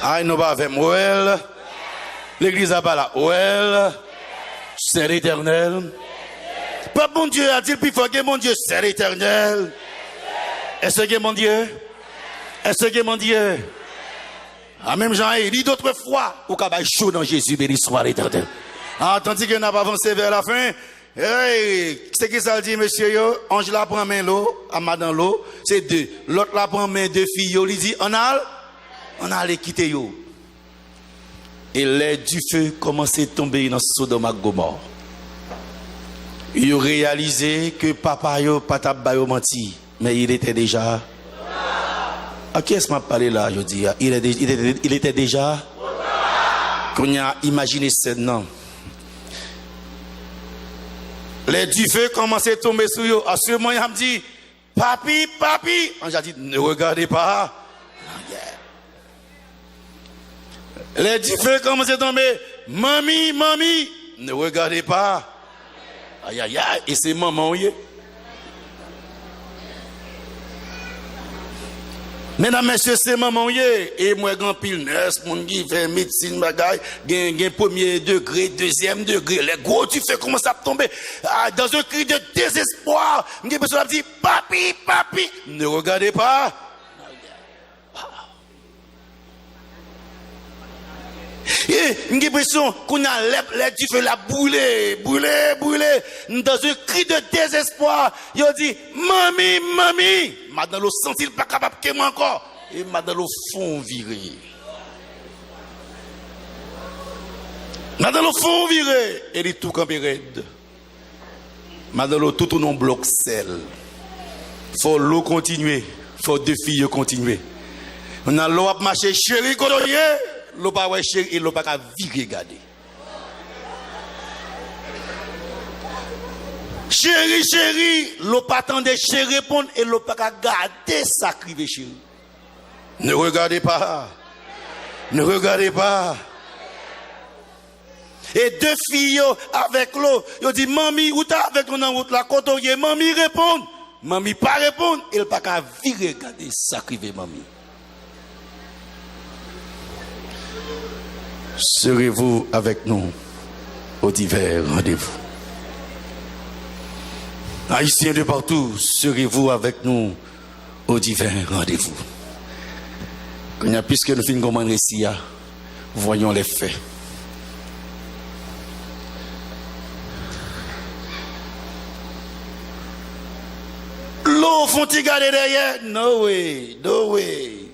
I know about them. Well, l'église a pas là. Well, c'est l'éternel. Pas bon Dieu, a-t-il plus fort que mon Dieu, c'est l'éternel. Est-ce que mon Dieu? Est-ce que mon Dieu? Ah, même Jean, il dit d'autres fois, au cabal chaud dans Jésus, béni soit l'éternel. Ah, tandis qu'on n'a pas avancé vers la fin, hey, c'est qui ça dit, monsieur, yo? Ange la prend main l'eau, à madame l'eau, c'est deux. L'autre la prend main deux filles, yo, il dit, on a, on allait quitter yo. Et l'air du feu commençait à tomber dans Sodome et Gomorrhe. Il a réalisé que papa yo pas tabayo menti, mais il était déjà. À qui est-ce que m'a parlé là, je dis? Il était déjà. Qu'on a imaginé cette non. Les du feu commençaient à tomber sur eux. À ce moment, il me dit, papi, papi. On a dit, ne regardez pas. Les du feu commençaient à tomber. Mamie, mamie, ne regardez pas. Aïe, aïe, aïe. Et c'est maman, oui. Mesdames, messieurs, c'est maman, oui. Et moi, grand pile nurse, mon qui fait médecine, bagaille, gain premier degré, deuxième degré. Les gros, tu fais comment ça tomber dans un cri de désespoir. Une personne a dit, papi, papi, ne regardez pas. Et une personne qu'on a l'air du feu la brûler, dans un cri de désespoir. Il a dit, mamie, mamie. Madame le sentit pas capable de moi encore. Et madame le fond viré. Madame le fond viré. Et il est tout campé raide. Madame le tout au nom bloc sel. Faut l'eau continuer. Faut deux filles continuer. On a l'eau à marcher chéri colorier. L'eau pas ouais chéri et l'eau pas qu'à virer garder. Chéri, chéri, l'eau pas attendait chéri répondre et l'eau pas qu'à garder ça crivé chéri. Ne regardez pas. Ne regardez pas. Et deux filles avec l'eau, ils dit mamie, où t'as avec ton en route la côte, mamie répond. Mamie pas répondre, elle pas qu'à virer garder ça crivé mamie. Serez-vous avec nous aux divers rendez-vous? Haïtiens de partout, serez-vous avec nous aux divers rendez-vous? Puisque nous finissons comme un récit, voyons les faits. L'eau font-ils garder derrière? No way, no way.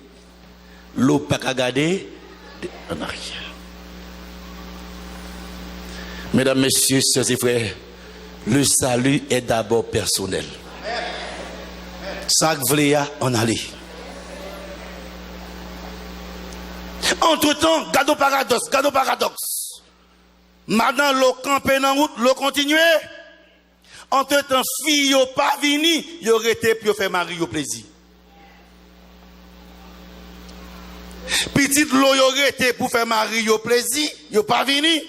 L'eau pas qu'à garder en arrière. Mesdames, messieurs, sœurs et frères, le salut est d'abord personnel. Ça que vous en aller. Entre-temps, gado paradoxe. Maintenant, l'eau campé dans la route, l'eau continue. Entre-temps, fille yo pas vini, yo rete pour faire mari au plaisir. Petite l'eau yo rete pour faire mari au plaisir, yo pas vini.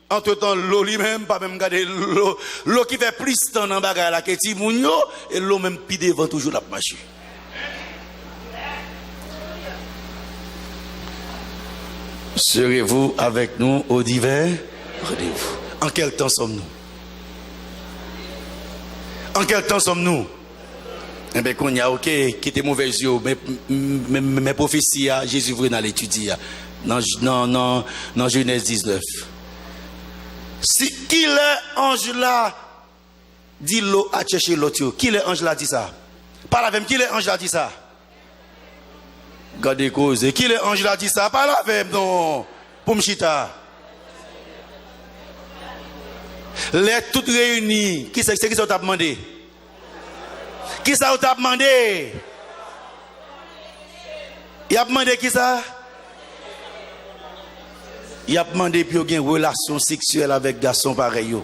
Entre-temps, l'eau lui-même, pas même garder l'eau qui fait plus temps dans bagarre la que ti moun yo, et l'eau même pi devant toujours la marche. Serez-vous avec nous aux divers rendez-vous? En quel temps sommes-nous? En quel temps sommes-nous? Eh bien, qu'on y a, ok, qui était mauvais yeux, mes prophéties, Jésus voulait dans l'étudier, dans Genèse 19. Si qui est ange là dit l'eau à chercher l'autre, qui est ange là dit ça? Parle avec qui est ange là dit ça? Gardez cause. Qui est ange là dit ça? Parle avec non. Pour m'chita. Les toutes réunies. Qui c'est qui ça t'a demandé? Qui ça t'a demandé? Il a demandé qui ça? Il a demandé pour qu'il y ait une relation sexuelle avec garçon pareil.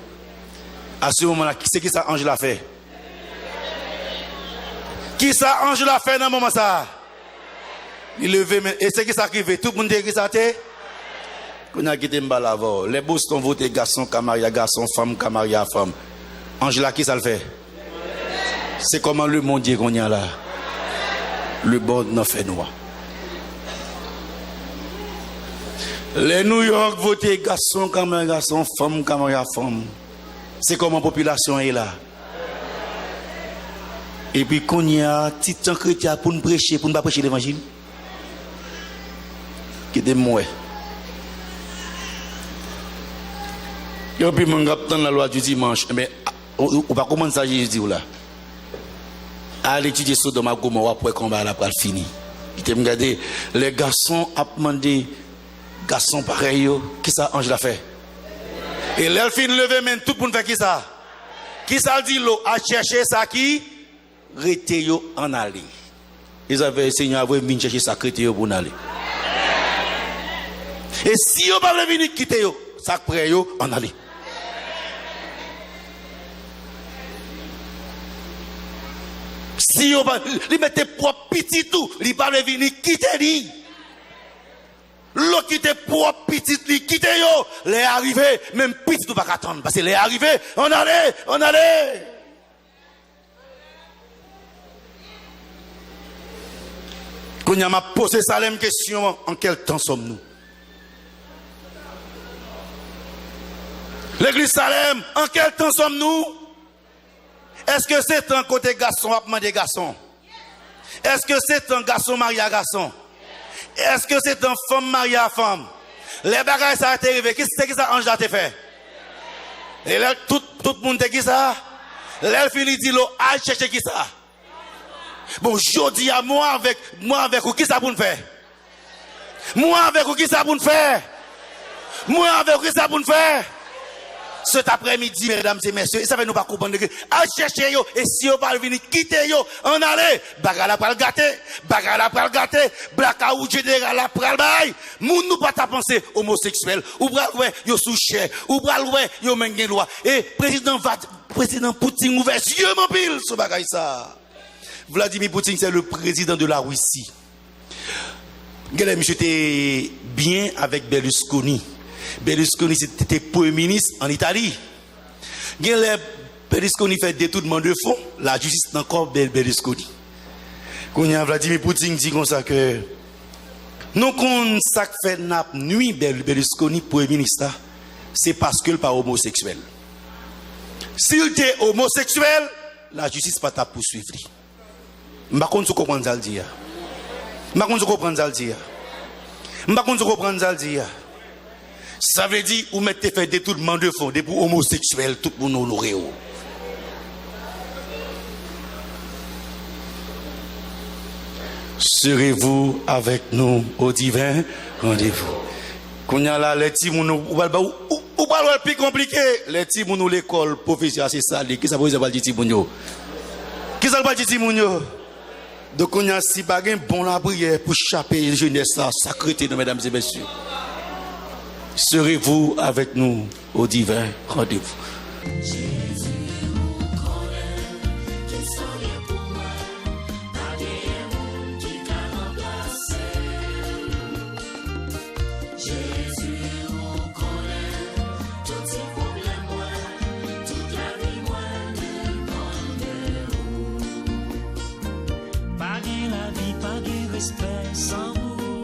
À ce moment-là, c'est qui ça ange l'a fait? Qui ça ange l'a fait dans le moment ça? Il levé, et c'est qui ça arrive? Tout le monde dit qui ça t'est? Qu'on a quitté Mbalavo. Les boss ont voté garçon, camaria, garçon, femme, camaria, femme. Ange là, qui ça le fait? C'est comment le monde dit qu'on y a là? Le bon n'en fait noir. Les New York votent garçon, camarade, garçon, femme, camarade, femme. C'est comment la population est là. Et puis, qu'on y a petit temps chrétien pour nous prêcher, pour ne pas prêcher l'évangile. Qui est moi. Et puis, mon gars, dans la loi du dimanche, mais on va commencer ça, Jésus dit là. Allez étudier Sodome et Gomorrhe après combat là pour finir. Il t'a regardé, les garçons ont demandé, garçons pareil, qui ça ange l'a fait? Et l'elfine levé même, tout le monde fait qui ça? Qui ça dit l'eau à chercher ça qui? Rete yo en aller. Ils avaient Seigneur avait venir chercher ça rete yo pour aller. Et si yo pas venir quitter yo, ça près yo en aller. Si yo pas li mette propre petit tout, li pas venir quitter li. L'autre qui était propre petit li quitter yo, les arrivé même petit tout pas attendre parce que les arrivé, on allait. Quand on m'a posé ça la même question, en quel temps sommes-nous? L'église Salem, en quel temps sommes-nous? Est-ce que c'est un côté garçon à demander garçon? Est-ce que c'est un garçon marié à garçon? Est-ce que c'est un femme mariée à femme? Les bagages ça a été arrivé. Qu'est-ce que ça ange a fait? Et là, tout le monde dit ça? Là, il dit l'eau, allez chercher qui ça? Bon, je dis à moi avec vous, qui ça pour nous faire? Moi avec vous, qui ça pour nous faire? Moi avec vous, qui ça pour nous faire? Cet après-midi, mesdames et messieurs, ça va nous pas comprendre que à chercher yo et si on pas venir quitter yo, on allait bagala pral gâter, blackout général la pral bay, moun nous pas ta penser homosexuel, ou pral ouais yo sous cher, ou pral ouais yo mengen loi et président Poutine ouvert yeux mon pile ce bagay ça. Vladimir Poutine c'est le président de la Russie. Monsieur était bien avec Berlusconi. Berlusconi c'était premier ministre en Italie. Berlusconi fait détournement de fonds, la justice encore Berlusconi. Quand Vladimir Poutine dit comme ça que non qu'on ça fait nap nuit Berlusconi premier ministre, c'est parce qu'il n'est pas homosexuel. S'il était homosexuel, la justice pas t'a poursuivre. Je ne comprends pas ça le dire. Je ne comprends pas ça le dire. Je ne comprends pas ça le dire. Ça veut dire ou mettez fait détournement de fonds, des pour homosexuels, tout pour nous honorer. Serez-vous avec nous au divin rendez-vous? Quand y a là les petits moun ou pas le plus compliqué, les petits moun ou l'école professionnelle c'est ça, qui ça veut dire petit moun yo? Qui ça veut dire petit moun yo? Donc on a si pas un bon la prière pour chaper jeunesse là, sacreté mesdames et messieurs. Serez-vous avec nous au divin rendez-vous? Pas la vie, pas de respect sans vous.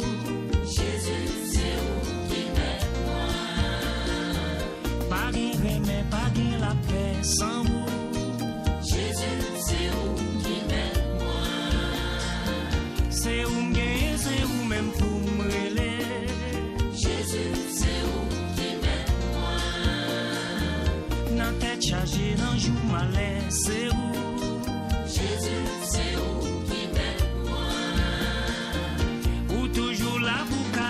Jésus, c'est vous qui m'aide moi. Pas de remède, pas de la paix sans vous. Jésus, c'est vous qui m'aide moi. C'est vous m'gagner, c'est vous même pour me relayer. Jésus, c'est vous qui m'aide moi. Dans tête chargée, dans jour malais, c'est vous. Jésus, c'est vous.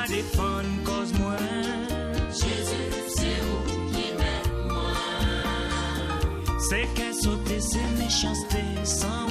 Défendre cause moi. Jésus, c'est vous qui m'aide moi. C'est qu'elle saute, c'est méchanceté sans